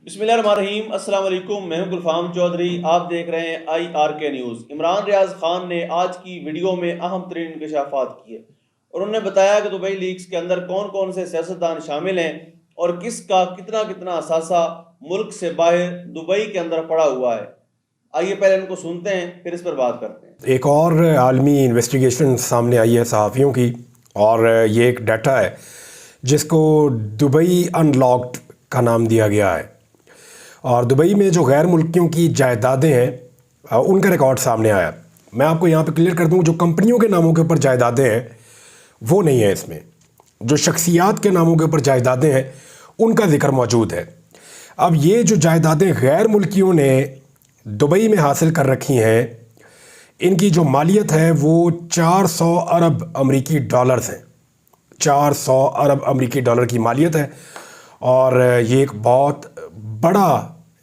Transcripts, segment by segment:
بسم اللہ الرحمن الرحیم۔ السلام علیکم، میں ہوں گلفام چودھری، آپ دیکھ رہے ہیں IRK نیوز۔ عمران ریاض خان نے آج کی ویڈیو میں اہم ترین انکشافات کیے اور انہوں نے بتایا کہ دبئی لیکس کے اندر کون کون سے سیاستدان شامل ہیں اور کس کا کتنا اثاثہ ملک سے باہر دبئی کے اندر پڑا ہوا ہے۔ آئیے پہلے ان کو سنتے ہیں، پھر اس پر بات کرتے ہیں۔ ایک اور عالمی انویسٹیگیشن سامنے آئی ہے صحافیوں کی، اور یہ ایک ڈیٹا ہے جس کو دبئی ان لاکڈ کا نام دیا گیا ہے، اور دبئی میں جو غیر ملکیوں کی جائیدادیں ہیں ان کا ریکارڈ سامنے آیا۔ میں آپ کو یہاں پہ کلیئر کر دوں، جو کمپنیوں کے ناموں کے اوپر جائیدادیں ہیں وہ نہیں ہیں اس میں، جو شخصیات کے ناموں کے اوپر جائیدادیں ہیں ان کا ذکر موجود ہے۔ اب یہ جو جائیدادیں غیر ملکیوں نے دبئی میں حاصل کر رکھی ہیں، ان کی جو مالیت ہے وہ 400 ارب امریکی ڈالرز ہیں۔ 400 ارب امریکی ڈالر کی مالیت ہے، اور یہ ایک بہت بڑا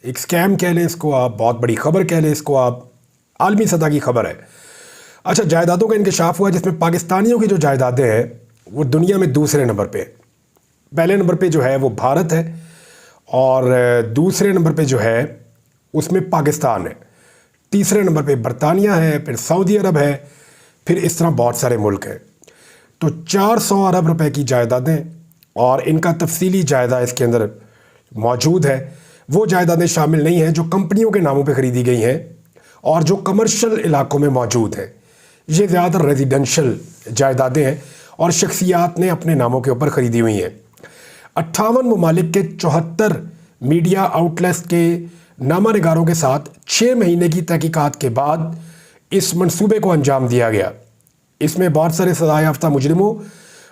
ایک سکیم کہہ لیں اس کو آپ، بہت بڑی خبر کہہ لیں اس کو آپ، عالمی سطح کی خبر ہے۔ اچھا، جائیدادوں کا انکشاف ہوا جس میں پاکستانیوں کی جو جائیدادیں ہیں وہ دنیا میں دوسرے نمبر پہ، پہلے نمبر پہ جو ہے وہ بھارت ہے، اور دوسرے نمبر پہ جو ہے اس میں پاکستان ہے، تیسرے نمبر پہ برطانیہ ہے، پھر سعودی عرب ہے، پھر اس طرح بہت سارے ملک ہیں۔ تو 400 ارب روپے کی جائیدادیں، اور ان کا تفصیلی جائزہ اس کے اندر موجود ہے۔ وہ جائیدادیں شامل نہیں ہیں جو کمپنیوں کے ناموں پہ خریدی گئی ہیں اور جو کمرشل علاقوں میں موجود ہیں۔ یہ زیادہ ریزیڈنشل جائیدادیں ہیں اور شخصیات نے اپنے ناموں کے اوپر خریدی ہوئی ہیں۔ 58 ممالک کے 74 میڈیا آؤٹلیٹس کے نامہ نگاروں کے ساتھ 6 مہینے کی تحقیقات کے بعد اس منصوبے کو انجام دیا گیا۔ اس میں بہت سارے سزا یافتہ مجرموں،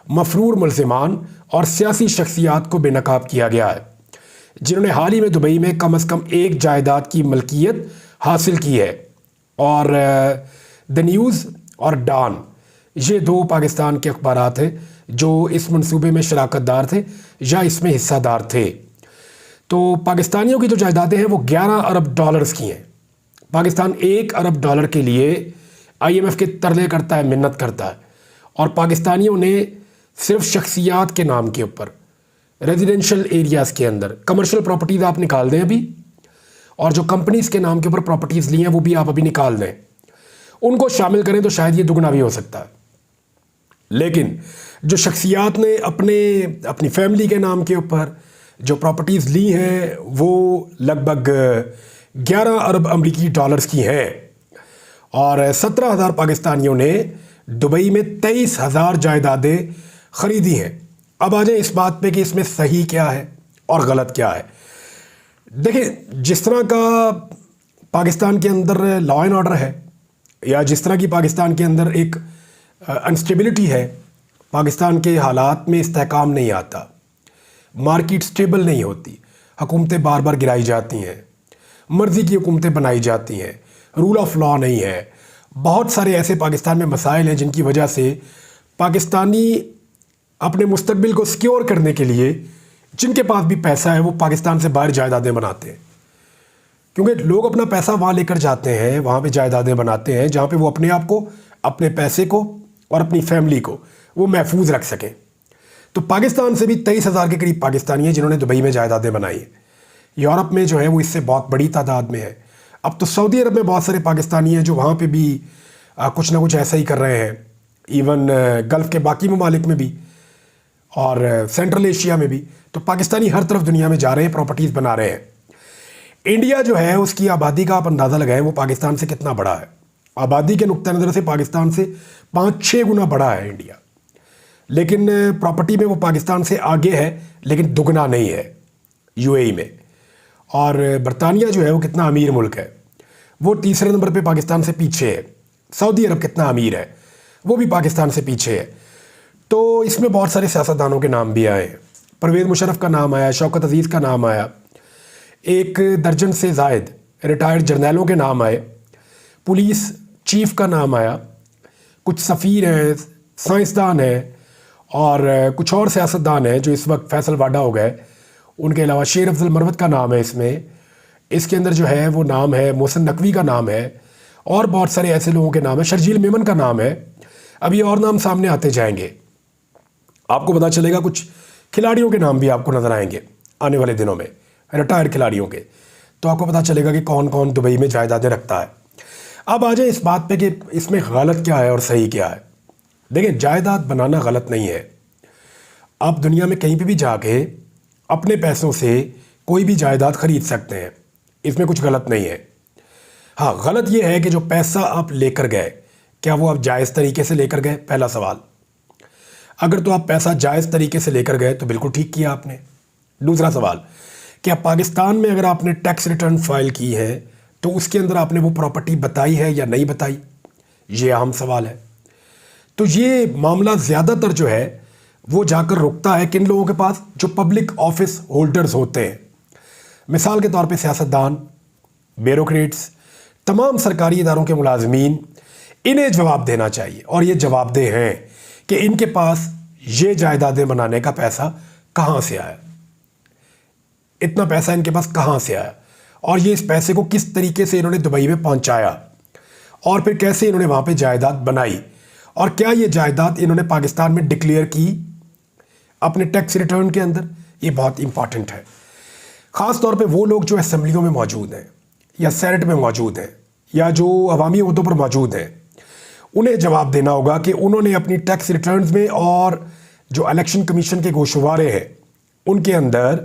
مفرور ملزمان اور سیاسی شخصیات کو بے نقاب کیا گیا ہے، جنہوں نے حال ہی میں دبئی میں کم از کم ایک جائیداد کی ملکیت حاصل کی ہے۔ اور دی نیوز اور ڈان، یہ 2 پاکستان کے اخبارات ہیں جو اس منصوبے میں شراکت دار تھے یا اس میں حصہ دار تھے۔ تو پاکستانیوں کی جو جائیدادیں ہیں وہ 11 ارب ڈالرز کی ہیں۔ پاکستان 1 ارب ڈالر کے لیے IMF کے ترلے کرتا ہے، منت کرتا ہے، اور پاکستانیوں نے صرف شخصیات کے نام کے اوپر ریزیڈنشل ایریاز کے اندر کمرشل پراپرٹیز آپ نکال دیں ابھی، اور جو کمپنیز کے نام کے اوپر پراپرٹیز لی ہیں وہ بھی آپ ابھی نکال دیں، ان کو شامل کریں تو شاید یہ دگنا بھی ہو سکتا ہے۔ لیکن جو شخصیات نے اپنی فیملی کے نام کے اوپر جو پراپرٹیز لی ہیں وہ لگ بھگ 11 ارب امریکی ڈالرز کی ہیں، اور 17,000 پاکستانیوں نے دبئی میں 23,000 جائیدادیں خریدی ہیں۔ اب آ جائیں اس بات پہ کہ اس میں صحیح کیا ہے اور غلط کیا ہے۔ دیکھیں، جس طرح کا پاکستان کے اندر لا اینڈ آرڈر ہے، یا جس طرح کی پاکستان کے اندر ایک انسٹیبلٹی ہے، پاکستان کے حالات میں استحکام نہیں آتا، مارکیٹ سٹیبل نہیں ہوتی، حکومتیں بار بار گرائی جاتی ہیں، مرضی کی حکومتیں بنائی جاتی ہیں، رول آف لا نہیں ہے، بہت سارے ایسے پاکستان میں مسائل ہیں جن کی وجہ سے پاکستانی اپنے مستقبل کو سیکیور کرنے کے لیے، جن کے پاس بھی پیسہ ہے وہ پاکستان سے باہر جائیدادیں بناتے ہیں، کیونکہ لوگ اپنا پیسہ وہاں لے کر جاتے ہیں، وہاں پہ جائیدادیں بناتے ہیں جہاں پہ وہ اپنے آپ کو، اپنے پیسے کو اور اپنی فیملی کو وہ محفوظ رکھ سکیں۔ تو پاکستان سے بھی 23,000 کے قریب پاکستانی ہیں جنہوں نے دبئی میں جائیدادیں بنائی ہیں۔ یورپ میں جو ہے وہ اس سے بہت بڑی تعداد میں ہے۔ اب تو سعودی عرب میں بہت سارے پاکستانی ہیں جو وہاں پہ بھی کچھ نہ کچھ ایسا ہی کر رہے ہیں، ایون گلف کے باقی ممالک میں بھی اور سینٹرل ایشیا میں بھی۔ تو پاکستانی ہر طرف دنیا میں جا رہے ہیں، پراپرٹیز بنا رہے ہیں۔ انڈیا جو ہے اس کی آبادی کا آپ اندازہ لگائیں وہ پاکستان سے کتنا بڑا ہے۔ آبادی کے نقطہ نظر سے پاکستان سے 5-6 گنا بڑا ہے انڈیا، لیکن پراپرٹی میں وہ پاکستان سے آگے ہے، لیکن دگنا نہیں ہے UAE میں۔ اور برطانیہ جو ہے وہ کتنا امیر ملک ہے، وہ تیسرے نمبر پہ پاکستان سے پیچھے ہے۔ سعودی عرب کتنا امیر ہے، وہ بھی پاکستان سے پیچھے ہے۔ تو اس میں بہت سارے سیاستدانوں کے نام بھی آئے ہیں، پرویز مشرف کا نام آیا، شوکت عزیز کا نام آیا، 1 درجن سے زائد ریٹائرڈ جرنیلوں کے نام آئے، پولیس چیف کا نام آیا، کچھ سفیر ہیں، سائنسدان ہیں، اور کچھ اور سیاستدان ہیں جو اس وقت فیصل واڈا ہو گئے۔ ان کے علاوہ شیر افضل مروت کا نام ہے اس کے اندر جو ہے وہ نام ہے، محسن نقوی کا نام ہے، اور بہت سارے ایسے لوگوں کے نام ہیں، شرجیل میمن کا نام ہے۔ اب یہ اور نام سامنے آتے جائیں گے، آپ کو پتہ چلے گا، کچھ کھلاڑیوں کے نام بھی آپ کو نظر آئیں گے آنے والے دنوں میں۔ ریٹائرڈ کھلاڑیوں کے، تو آپ کو پتہ چلے گا کہ کون کون دبئی میں جائیدادیں رکھتا ہے۔ اب آ جائیں اس بات پہ کہ اس میں غلط کیا ہے اور صحیح کیا ہے۔ دیکھیں، جائیداد بنانا غلط نہیں ہے، آپ دنیا میں کہیں پہ بھی جا کے اپنے پیسوں سے کوئی بھی جائیداد خرید سکتے ہیں، اس میں کچھ غلط نہیں ہے۔ ہاں، غلط یہ ہے کہ جو پیسہ آپ لے کر گئے، کیا وہ آپ جائز طریقے سے لے کر گئے؟ پہلا سوال۔ اگر تو آپ پیسہ جائز طریقے سے لے کر گئے تو بالکل ٹھیک کیا آپ نے۔ دوسرا سوال، کیا پاکستان میں اگر آپ نے ٹیکس ریٹرن فائل کی ہے تو اس کے اندر آپ نے وہ پراپرٹی بتائی ہے یا نہیں بتائی؟ یہ اہم سوال ہے۔ تو یہ معاملہ زیادہ تر جو ہے وہ جا کر رکتا ہے کن لوگوں کے پاس؟ جو پبلک آفس ہولڈرز ہوتے ہیں، مثال کے طور پہ سیاستدان، بیوروکریٹس، تمام سرکاری اداروں کے ملازمین۔ انہیں جواب دینا چاہیے، اور یہ جواب دہ ہیں کہ ان کے پاس یہ جائیدادیں بنانے کا پیسہ کہاں سے آیا، اتنا پیسہ ان کے پاس کہاں سے آیا، اور یہ اس پیسے کو کس طریقے سے انہوں نے دبئی میں پہنچایا، اور پھر کیسے انہوں نے وہاں پہ جائیداد بنائی، اور کیا یہ جائیداد انہوں نے پاکستان میں ڈکلیئر کی اپنے ٹیکس ریٹرن کے اندر۔ یہ بہت امپورٹنٹ ہے، خاص طور پہ وہ لوگ جو اسمبلیوں میں موجود ہیں یا سینٹ میں موجود ہیں یا جو عوامی عہدوں پر موجود ہیں، انہیں جواب دینا ہوگا کہ انہوں نے اپنی ٹیکس ریٹرنز میں اور جو الیکشن کمیشن کے گوشوارے ہیں ان کے اندر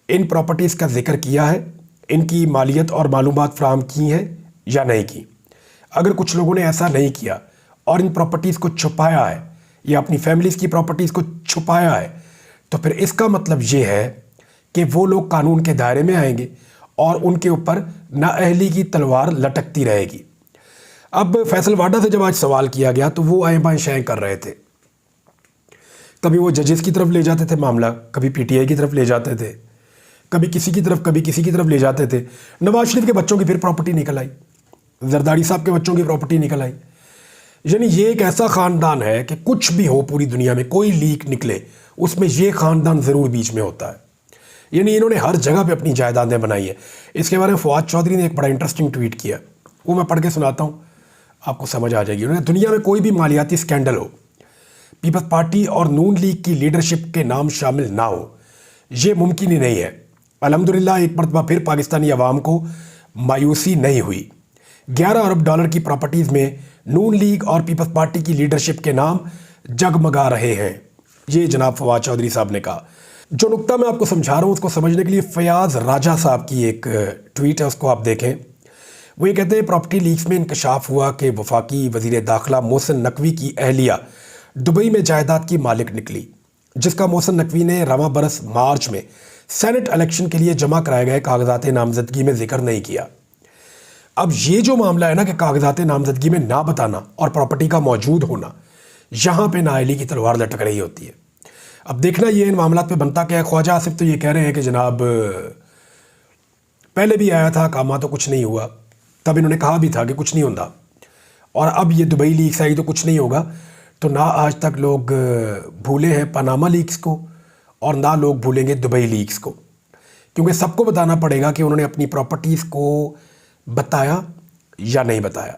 ان پراپرٹیز کا ذکر کیا ہے، ان کی مالیت اور معلومات فراہم کی ہیں یا نہیں کی۔ اگر کچھ لوگوں نے ایسا نہیں کیا اور ان پراپرٹیز کو چھپایا ہے یا اپنی فیملیز کی پراپرٹیز کو چھپایا ہے، تو پھر اس کا مطلب یہ ہے کہ وہ لوگ قانون کے دائرے میں آئیں گے اور ان کے اوپر نااہلی کی تلوار لٹکتی رہے گی۔ اب فیصل واڈا سے جب آج سوال کیا گیا تو وہ آئیں بائیں شائیں کر رہے تھے، کبھی وہ ججز کی طرف لے جاتے تھے معاملہ، کبھی پی ٹی آئی کی طرف لے جاتے تھے، کبھی کسی کی طرف کبھی کسی کی طرف لے جاتے تھے۔ نواز شریف کے بچوں کی پھر پراپرٹی نکل آئی، زرداری صاحب کے بچوں کی پراپرٹی نکل آئی۔ یعنی یہ ایک ایسا خاندان ہے کہ کچھ بھی ہو پوری دنیا میں، کوئی لیک نکلے اس میں یہ خاندان ضرور بیچ میں ہوتا ہے۔ یعنی انہوں نے ہر جگہ پہ اپنی جائیدادیں بنائی ہیں۔ اس کے بارے میں فواد چودھری نے ایک بڑا انٹرسٹنگ ٹویٹ کیا، وہ میں پڑھ کے سناتا ہوں، آپ کو سمجھ آ جائے گی۔ انہوں نے دنیا میں کوئی بھی مالیاتی اسکینڈل ہو، پیپلز پارٹی اور نون لیگ کی لیڈرشپ کے نام شامل نہ ہو، یہ ممکن ہی نہیں ہے۔ الحمدللہ ایک مرتبہ پھر پاکستانی عوام کو مایوسی نہیں ہوئی۔ 11 ارب ڈالر کی پراپرٹیز میں نون لیگ اور پیپلز پارٹی کی لیڈرشپ کے نام جگمگا رہے ہیں، یہ جناب فواد چودھری صاحب نے کہا۔ جو نقطہ میں آپ کو سمجھا رہا ہوں اس کو سمجھنے کے لیے فیاض راجہ صاحب کی ایک ٹویٹ ہے، اس کو آپ دیکھیں۔ وہ یہ کہتے ہیں، پراپرٹی لیکس میں انکشاف ہوا کہ وفاقی وزیر داخلہ محسن نقوی کی اہلیہ دبئی میں جائیداد کی مالک نکلی، جس کا محسن نقوی نے رواں برس مارچ میں سینٹ الیکشن کے لیے جمع کرائے گئے کاغذات نامزدگی میں ذکر نہیں کیا۔ اب یہ جو معاملہ ہے نا کہ کاغذات نامزدگی میں نہ بتانا اور پراپرٹی کا موجود ہونا، یہاں پہ نااہلی کی تلوار لٹک رہی ہوتی ہے۔ اب دیکھنا یہ ان معاملات پہ بنتا کیا ہے۔ خواجہ آصف تو یہ کہہ رہے ہیں کہ جناب پہلے بھی آیا تھا، کاما تو کچھ نہیں ہوا، تب انہوں نے کہا بھی تھا کہ کچھ نہیں ہوتا، اور اب یہ دبئی لیکس آئی تو کچھ نہیں ہوگا۔ تو نہ آج تک لوگ بھولے ہیں پاناما لیکس کو، اور نہ لوگ بھولیں گے دبئی لیکس کو، کیونکہ سب کو بتانا پڑے گا کہ انہوں نے اپنی پراپرٹیز کو بتایا یا نہیں بتایا۔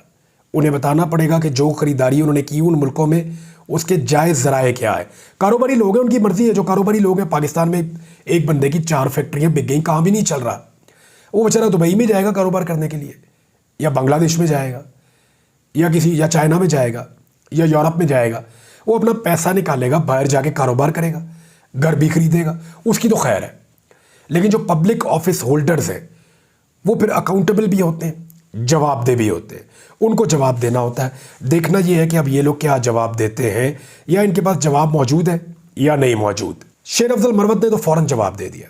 انہیں بتانا پڑے گا کہ جو خریداری انہوں نے کی ان ملکوں میں اس کے جائز ذرائع کیا ہے۔ کاروباری لوگ ہیں، ان کی مرضی ہے، جو کاروباری لوگ ہیں، پاکستان میں ایک بندے کی 4 فیکٹریاں بک گئیں، کام بھی نہیں چل رہا، وہ بیچارہ دبئی میں جائے گا کاروبار کرنے کے لیے، یا بنگلہ دیش میں جائے گا، یا چائنا میں جائے گا، یا یورپ میں جائے گا، وہ اپنا پیسہ نکالے گا، باہر جا کے کاروبار کرے گا، گھر بھی خریدے گا، اس کی تو خیر ہے۔ لیکن جو پبلک آفس ہولڈرز ہیں وہ پھر اکاؤنٹیبل بھی ہوتے ہیں، جواب دہ بھی ہوتے ہیں، ان کو جواب دینا ہوتا ہے۔ دیکھنا یہ ہے کہ اب یہ لوگ کیا جواب دیتے ہیں، یا ان کے پاس جواب موجود ہے یا نہیں موجود۔ شیر افضل مروت نے تو فوراً جواب دے دیا۔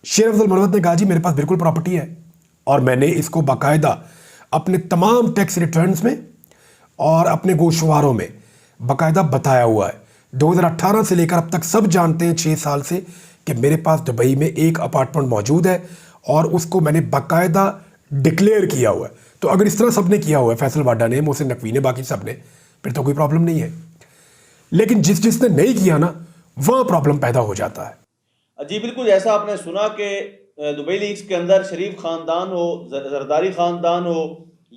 شیر افضل مروت نے کہا جی میرے پاس بالکل پراپرٹی ہے، اور میں نے اس کو باقاعدہ اپنے تمام ٹیکس ریٹرنز میں اور اپنے گوشواروں میں باقاعدہ بتایا ہوا ہے۔ 2018 سے لے کر اب تک سب جانتے ہیں 6 سال سے کہ میرے پاس دبئی میں ایک اپارٹمنٹ موجود ہے، اور اس کو میں نے باقاعدہ ڈکلیئر کیا ہوا ہے۔ تو اگر اس طرح سب نے کیا ہوا ہے، فیصل واڈا نے، محسن نقوی نے، باقی سب نے، پھر تو کوئی پرابلم نہیں ہے۔ لیکن جس نے نہیں کیا نا، وہاں پرابلم پیدا ہو جاتا ہے۔ جی بالکل، جیسا آپ نے سنا کہ دبئی لیکس کے اندر شریف خاندان ہو، زرداری خاندان ہو،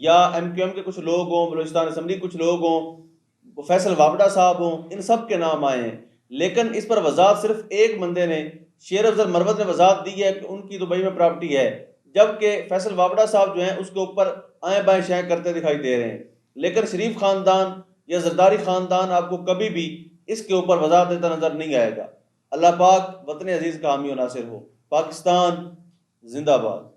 یا ایم کیو ایم کے کچھ لوگ ہوں، بلوچستان اسمبلی کچھ لوگ ہوں، فیصل واڈا صاحب ہوں، ان سب کے نام آئے ہیں، لیکن اس پر وضاحت صرف ایک بندے نے شیر افضل مروت نے وضاحت دی ہے کہ ان کی دبئی میں پراپرٹی ہے، جبکہ فیصل وابڑہ صاحب جو ہیں اس کے اوپر آئیں بائیں شائیں کرتے دکھائی دے رہے ہیں، لیکن شریف خاندان یا زرداری خاندان آپ کو کبھی بھی اس کے اوپر وضاحت دیتا نظر نہیں آئے گا۔ اللہ پاک وطن عزیز کا حامی و ناصر ہو۔ پاکستان زندہ باد۔